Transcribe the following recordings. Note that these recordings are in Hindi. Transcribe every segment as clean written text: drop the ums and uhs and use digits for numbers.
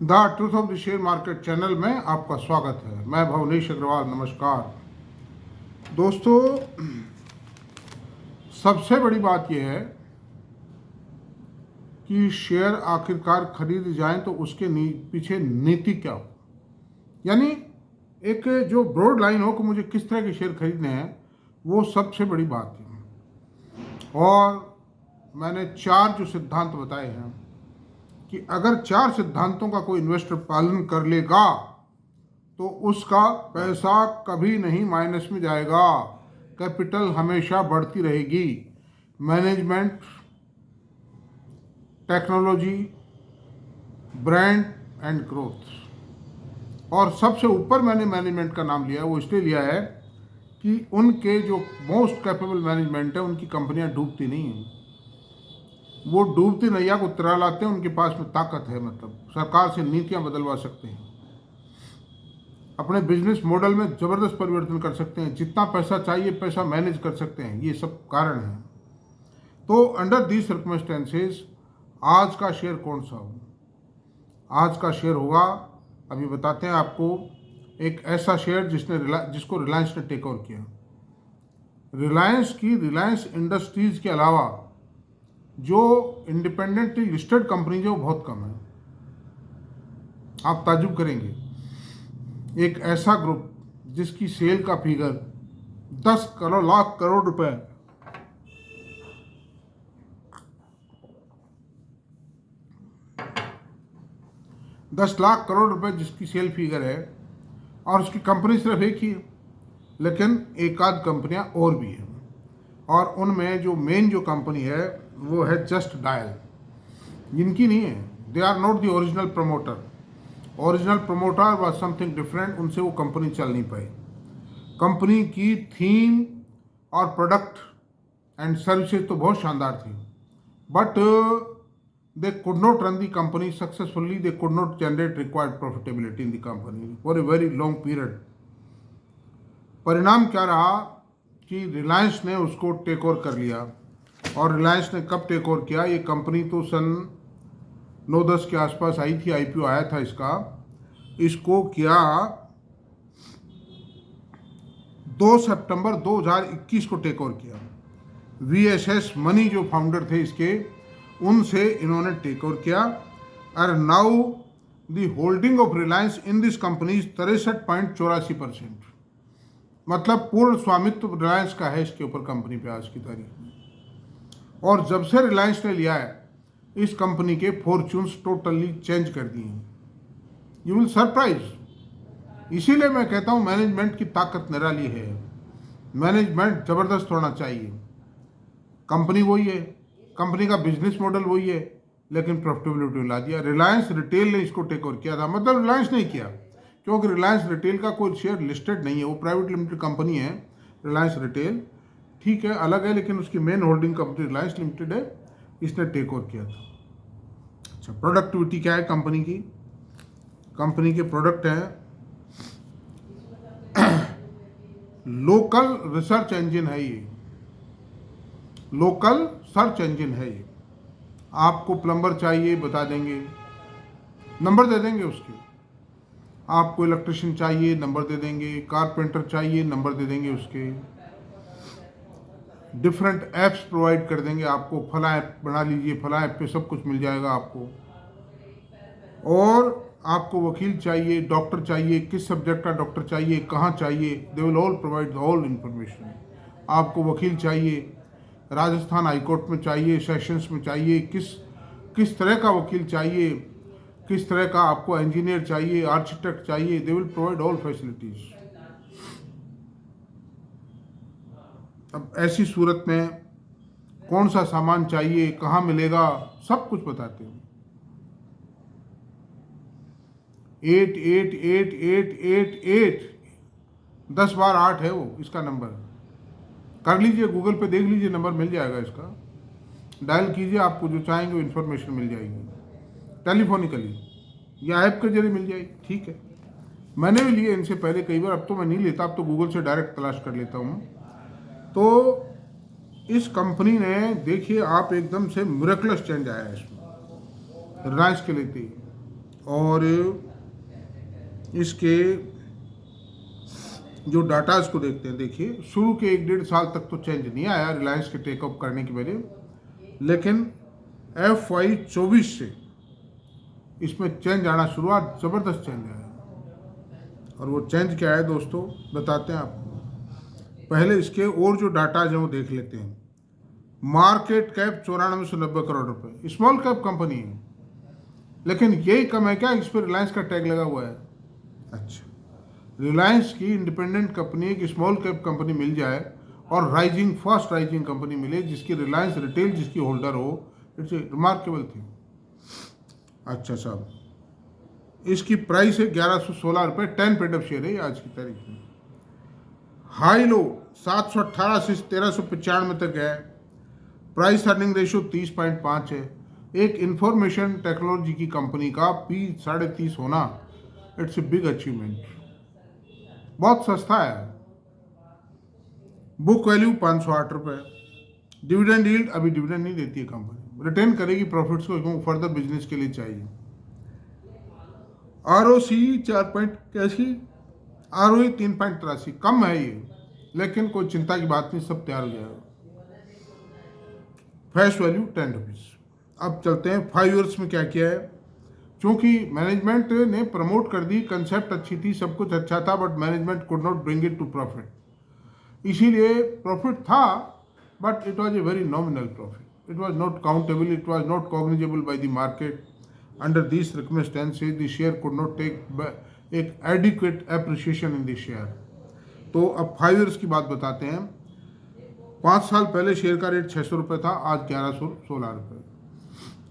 The truth of the share market channel में आपका स्वागत है। मैं भवनेश अग्रवाल। नमस्कार दोस्तों, सबसे बड़ी बात यह है कि शेयर आखिरकार खरीदे जाएं तो उसके पीछे नीति क्या हो, यानी एक जो ब्रॉड लाइन हो कि मुझे किस तरह के शेयर खरीदने हैं, वो सबसे बड़ी बात है। और मैंने 4 जो सिद्धांत बताए हैं कि अगर 4 सिद्धांतों का कोई इन्वेस्टर पालन कर लेगा तो उसका पैसा कभी नहीं माइनस में जाएगा, कैपिटल हमेशा बढ़ती रहेगी। Management, technology, brand and growth. और सबसे ऊपर मैंने मैनेजमेंट का नाम लिया है, वो इसलिए लिया है कि उनके जो मोस्ट कैपेबल मैनेजमेंट है, उनकी कंपनियां डूबती नहीं हैं। वो डूबती नैया को तरा लाते हैं, उनके पास में ताकत है, मतलब सरकार से नीतियां बदलवा सकते हैं, अपने बिजनेस मॉडल में ज़बरदस्त परिवर्तन कर सकते हैं, जितना पैसा चाहिए पैसा मैनेज कर सकते हैं। ये सब कारण हैं। तो अंडर दीज सर्कमस्टेंसेस आज का शेयर कौन सा हो? आज का शेयर होगा, अभी बताते हैं आपको, एक ऐसा शेयर जिसको रिलायंस ने टेक ओवर किया। रिलायंस इंडस्ट्रीज के अलावा जो इंडिपेंडेंटली लिस्टेड कंपनीज है वो बहुत कम है। आप ताज्जुब करेंगे, एक ऐसा ग्रुप जिसकी सेल का फिगर 10 लाख करोड़ रुपए, 10 लाख करोड़ रुपए जिसकी सेल फिगर है, और उसकी कंपनी सिर्फ एक ही है, लेकिन एक आध कंपनियां और भी हैं। और उनमें जो मेन जो कंपनी है वो है जस्ट डायल, जिनकी नहीं है। They are not the original promoter. Original promoter was something different, उनसे वो कंपनी चल नहीं पाई। कंपनी की थीम और प्रोडक्ट एंड सर्विसेज तो बहुत शानदार थी, but they could not run the company successfully. They could not generate required profitability in the company for a very long period. परिणाम क्या रहा कि रिलायंस ने उसको टेक ओवर कर लिया। और रिलायंस ने कब टेक ओवर किया? ये कंपनी तो सन 9-10 के आसपास आई थी, आईपीओ आया था इसका। इसको किया 2 सितंबर 2021 को टेक ओवर किया। वीएसएस मनी जो फाउंडर थे इसके, उनसे इन्होंने टेक ओवर किया। और now the holding of Reliance in this company 63.84%, मतलब पूर्ण स्वामित्व रिलायंस का है इसके ऊपर, कंपनी पे आज की तारीख में। और जब से रिलायंस ने लिया है, इस कंपनी के फॉर्च्यून्स टोटली चेंज कर दिए हैं। You will surprise. इसीलिए मैं कहता हूं मैनेजमेंट की ताकत निराली है। मैनेजमेंट जबरदस्त होना चाहिए। कंपनी वही है, कंपनी का बिजनेस मॉडल वही है, लेकिन प्रॉफिटेबिलिटी ला दिया। रिलायंस रिटेल ने इसको टेक ओवर किया था, मतलब रिलायंस नहीं किया, क्योंकि रिलायंस रिटेल का कोई शेयर लिस्टेड नहीं है, वो प्राइवेट लिमिटेड कंपनी है। रिलायंस रिटेल ठीक है, अलग है, लेकिन उसकी main holding company Reliance limited है, इसने टेक ओवर किया था। अच्छा, प्रोडक्टिविटी क्या है कंपनी की? कंपनी के प्रोडक्ट हैं, लोकल रिसर्च इंजन है ये, लोकल सर्च इंजन है ये। आपको प्लम्बर चाहिए बता देंगे, नंबर दे देंगे उसके। आपको इलेक्ट्रिशियन चाहिए नंबर दे देंगे, कारपेंटर चाहिए नंबर दे देंगे उसके। डिफरेंट ऐप्स प्रोवाइड कर देंगे आपको, फला ऐप बना लीजिए, फला ऐप पे सब कुछ मिल जाएगा आपको। और आपको वकील चाहिए, डॉक्टर चाहिए, किस सब्जेक्ट का डॉक्टर चाहिए, कहाँ चाहिए, they will all provide all information. आपको वकील चाहिए, राजस्थान हाईकोर्ट में चाहिए, सेशंस में चाहिए, किस तरह का वकील चाहिए, किस तरह का आपको इंजीनियर चाहिए, आर्किटेक्ट चाहिए, they will provide all facilities. अब ऐसी सूरत में कौन सा सामान चाहिए, कहाँ मिलेगा, सब कुछ बताते हैं। 888888, 10 बार 8 है वो इसका नंबर। कर लीजिए, गूगल पे देख लीजिए, नंबर मिल जाएगा इसका। डायल कीजिए, आपको जो चाहेंगे वो इन्फॉर्मेशन मिल जाएगी, टेलीफोनिकली या ऐप के जरिए मिल जाएगी। ठीक है, मैंने भी लिए इनसे पहले कई बार, अब तो मैं नहीं लेता, अब तो गूगल से डायरेक्ट तलाश कर लेता हूँ। तो इस कंपनी ने, देखिए आप, एकदम से मिरेकलस चेंज आया है इसमें रिलायंस के लेते ही। और इसके जो डाटाज को देखते हैं, देखिए शुरू के 1-1.5 साल तक तो चेंज नहीं आया रिलायंस के टेक अप करने की वजह, लेकिन FY24 से इसमें चेंज आना शुरू हुआ, ज़बरदस्त चेंज आया। और वो चेंज क्या है दोस्तों, बताते हैं आपको। पहले इसके और जो डाटाज हैं वो देख लेते हैं। मार्केट कैप 9490 करोड़ रुपए, स्मॉल कैप कंपनी है, लेकिन यही कम है क्या इस पर रिलायंस का टैग लगा हुआ है? अच्छा, रिलायंस की इंडिपेंडेंट कंपनी एक स्मॉल कैप कंपनी मिल जाए और राइजिंग फास्ट राइजिंग कंपनी मिले जिसकी रिलायंस रिटेल जिसकी होल्डर हो, इट्स ए रिमार्केबल थिंग। अच्छा साहब, इसकी प्राइस है 1116 रुपये, 10 पेड ऑफ शेयर है आज की तारीख में। हाई लो 718 से 1395 तक है। प्राइस अर्निंग रेशियो 30.5 है। एक इंफॉर्मेशन टेक्नोलॉजी की कंपनी का P 30.5 होना, इट्स ए बिग अचीवमेंट, बहुत सस्ता है। बुक वैल्यू 508 रुपये। डिविडेंड यील्ड, अभी डिविडेंड नहीं देती है कंपनी, रिटेन करेगी प्रॉफिट्स को क्योंकि फर्दर बिजनेस के लिए चाहिए। ROC 4.81, ROE 3.83, कम है ये, लेकिन कोई चिंता की बात नहीं, सब तैयार हो जाएगा। Face value 10 rupees. अब चलते हैं 5 ईयर्स में क्या किया है। क्योंकि मैनेजमेंट ने प्रमोट कर दी, कंसेप्ट अच्छी थी, सब कुछ अच्छा था, but management could not bring it to profit. इसीलिए प्रॉफिट था, but it was a very nominal profit, it was not countable, it was not cognizable by the market. Under these circumstances, the share could not take एक adequate appreciation in the share। तो अब 5 ईयर्स की बात बताते हैं। 5 साल पहले शेयर का रेट 600 रुपये था, आज 1116 रुपये।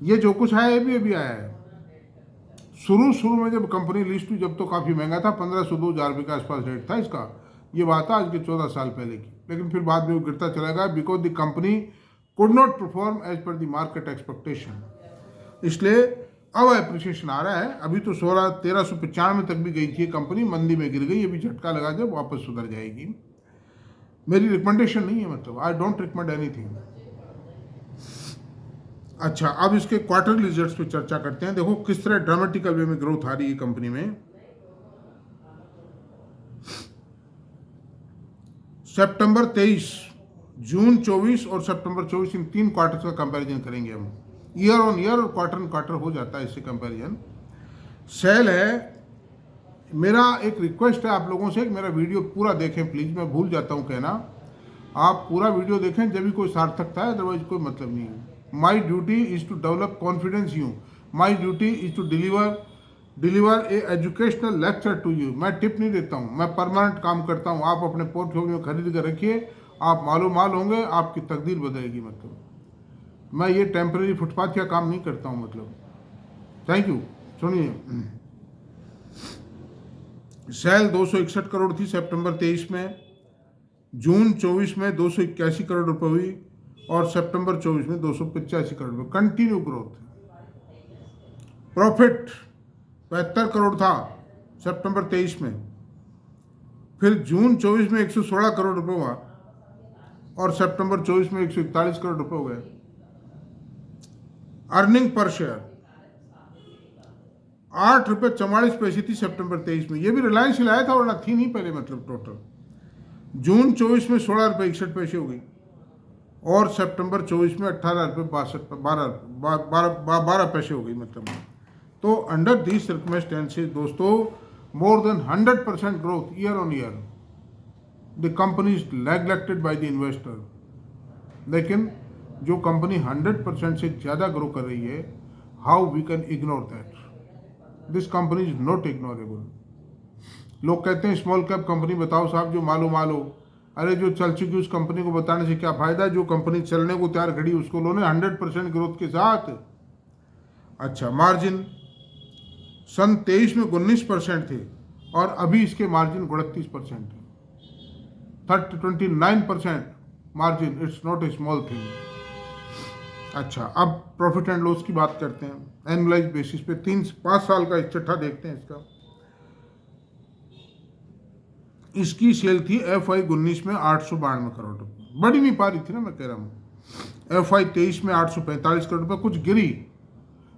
ये जो कुछ आया ये भी अभी आया है। शुरू में जब कंपनी लिस्ट हुई जब तो काफ़ी महंगा था, 1500-2000 रुपये के आसपास रेट था इसका। ये बात है आज के 14 साल पहले की, लेकिन फिर बाद में वो गिरता चला गया because the company could not perform as per the market expectation. इसलिए अब एप्रिसिएशन आ रहा है। अभी तो 1395 तक भी गई थी कंपनी, मंदी में गिर गई, अभी झटका लगा जब वापस सुधर जाएगी। मेरी रिकमेंडेशन नहीं है, मतलब आई डोंट रिकमेंड एनीथिंग। अच्छा, अब इसके क्वार्टरली रिजल्ट्स पे चर्चा करते हैं। देखो किस तरह ड्रामेटिकल वे में ग्रोथ आ रही है कंपनी में। सितंबर 23, जून 24 और सितंबर 24, इन 3 क्वार्टर्स का कंपैरिजन करेंगे हम। ईयर ऑन ईयर और क्वार्टर ऑन क्वार्टर हो जाता है इससे कंपैरिजन। सेल है। मेरा एक रिक्वेस्ट है आप लोगों से कि मेरा वीडियो पूरा देखें प्लीज़, मैं भूल जाता हूँ कहना। आप पूरा वीडियो देखें जब भी कोई सार्थकता है, अदरवाइज कोई मतलब नहीं है। My duty is to develop confidence you, my duty is to deliver a educational lecture to you. मैं टिप नहीं देता हूँ, मैं परमानेंट काम करता हूँ। आप अपने पोर्टफोलियो खरीद कर रखिए, आप मालूमाल होंगे, आपकी तकदीर बदलेगी। मतलब मैं ये टेम्परेरी फुटपाथ का काम नहीं करता हूँ, मतलब। Thank you. सुनिए, सेल 261 करोड़ थी सितंबर 23 में, जून 24 में 281 करोड़ रुपए हुई और सितंबर 24 में 285 करोड़ रुपए, कंटिन्यू ग्रोथ। प्रॉफिट 72 करोड़ था सितंबर 23 में, फिर जून 24 में 116 करोड़ रुपए हुआ और सितंबर 24 में 141 करोड़ रुपए हो गए। अर्निंग पर शेयर 8.44 थी सितंबर 23 में, ये भी रिलायंस लाया था वरना थी नहीं पहले, मतलब टोटल। जून 24 में 16.61 हो गई और सितंबर 24 में 18.62 हो गई, मतलब। तो अंडर दीज सर्कमस्टेंसेज दोस्तों, more than 100% growth year on year. The company is neglected by the investor. लेकिन जो कंपनी 100% से ज़्यादा ग्रो कर रही है, how we can ignore that? This company is not ignorable. लोग कहते हैं स्मॉल कैप कंपनी बताओ साहब जो मालो। अरे जो चल चुकी उस कंपनी को बताने से क्या फ़ायदा? जो कंपनी चलने को तैयार खड़ी उसको लो ने 100% ग्रोथ के साथ। अच्छा, मार्जिन सन 23 में 19% थे और अभी इसके मार्जिन 38% है। 29% margin, it's not a small thing. अच्छा, अब प्रॉफिट एंड लॉस की बात करते हैं एनुअलाइज बेसिस पे। 5 साल का एक चट्टा देखते हैं इसका। इसकी सेल थी FY19 में 892 करोड़ रुपये, बढ़ी नहीं पा रही थी ना, मैं कह रहा हूँ। FY23 में 845 करोड़ रुपये, कुछ गिरी।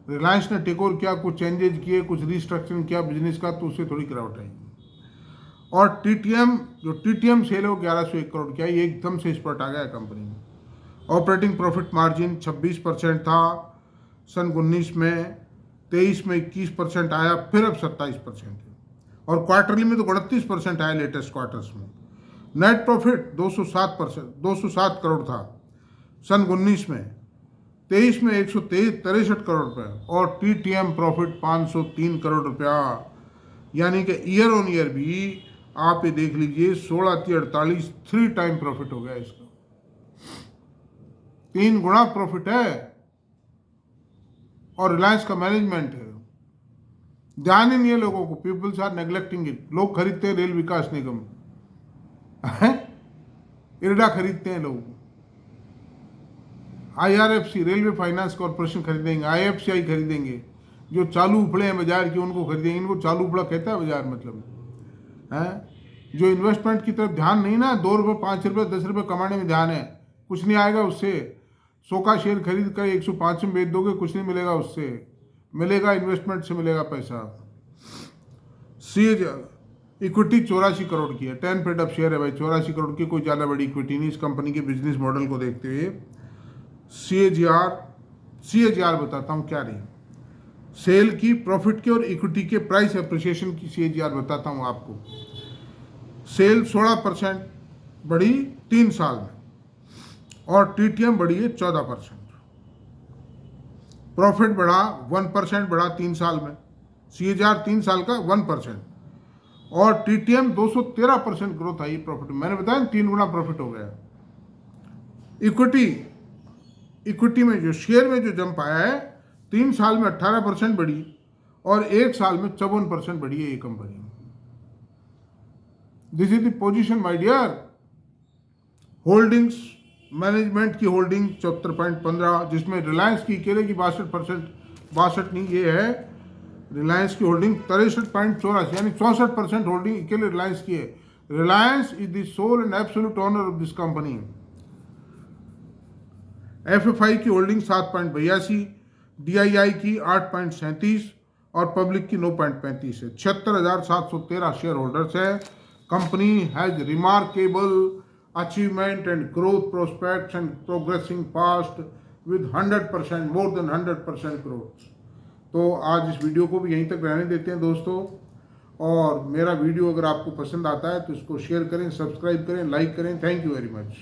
रिलायंस ने टेक ओवर किया, कुछ चेंजेज किए, कुछ रिस्ट्रक्चरिंग किया बिजनेस का, तो उससे थोड़ी गिरावट आएगी। और टीटीएम, जो टीटीएम सेल है वो 1101 करोड़ किया, ये एकदम से स्पॉट आ गया कंपनी में। ऑपरेटिंग प्रॉफिट मार्जिन 26% था सन 19 में, 23 में 21% आया, फिर अब 27% है। और क्वार्टरली में तो 38% आया लेटेस्ट क्वार्टर्स में। नेट प्रॉफिट 207 करोड़ था सन 19 में, 23 में 163 करोड़ रुपये, और टीटीएम प्रॉफिट 503 करोड़ रुपया, यानी कि ईयर ऑन ईयर भी आप ये देख लीजिए 16×48 3 टाइम प्रॉफिट हो गया इसका, 3 गुना प्रॉफिट है। और रिलायंस का मैनेजमेंट है, ध्यान ही नहीं है लोगों को, पीपल्स आर नेग्लेक्टिंग इट। लोग खरीदते हैं रेल विकास निगम, इरडा खरीदते हैं लोग, IRFC रेलवे फाइनेंस कॉर्पोरेशन खरीदेंगे, IFCI खरीदेंगे, जो चालू उपड़े हैं बाजार की उनको खरीदेंगे। इनको चालू उपड़ा कहता है बाजार, मतलब है जो इन्वेस्टमेंट की तरफ ध्यान नहीं ना, 2 रुपये 5 रुपये 10 रुपये कमाने में ध्यान है, कुछ नहीं आएगा उससे। 100 का शेयर खरीद कर 105 में बेच दोगे, कुछ नहीं मिलेगा उससे, मिलेगा इन्वेस्टमेंट से मिलेगा पैसा। इक्विटी 84 करोड़ की है, 10 पेड अप शेयर है भाई, 84 करोड़ की कोई ज़्यादा बड़ी इक्विटी नहीं इस कंपनी के बिजनेस मॉडल को देखते हुए। CAGR बताता हूँ क्या रही, सेल की, प्रॉफिट की और इक्विटी के प्राइस एप्रिसिएशन की CAGR बताता हूँ आपको। सेल 16% बढ़ी 3 साल में, और टीटीएम बढ़ी है 14%। प्रॉफिट बढ़ा 1% बढ़ा 3 साल में, CAGR 3 साल का 1%, और टीटीएम 213% ग्रोथ आई प्रॉफिट में। मैंने बताया 3 गुना प्रॉफिट हो गया। इक्विटी में जो शेयर में जो जंप आया है, 3 साल में 18% बढ़ी और 1 साल में 54% बढ़ी है ये कंपनी। This is the position my dear. Holdings, management की होल्डिंग 74.15, जिसमें रिलायंस की अकेले की 62 नहीं, ये है रिलायंस की होल्डिंग 63.84, यानी 64% होल्डिंग अकेले रिलायंस की है। Reliance is the sole and absolute owner of this company. FFI की होल्डिंग 7.82, DII की 8.37 और पब्लिक की 9.35 है। 76,713 शेयर होल्डर्स है। Company has remarkable achievement and growth prospects and progressing fast with 100%, more than 100% growth. तो आज इस वीडियो को भी यहीं तक रहने देते हैं दोस्तों, और मेरा वीडियो अगर आपको पसंद आता है तो इसको शेयर करें, सब्सक्राइब करें, लाइक करें। Thank you very much.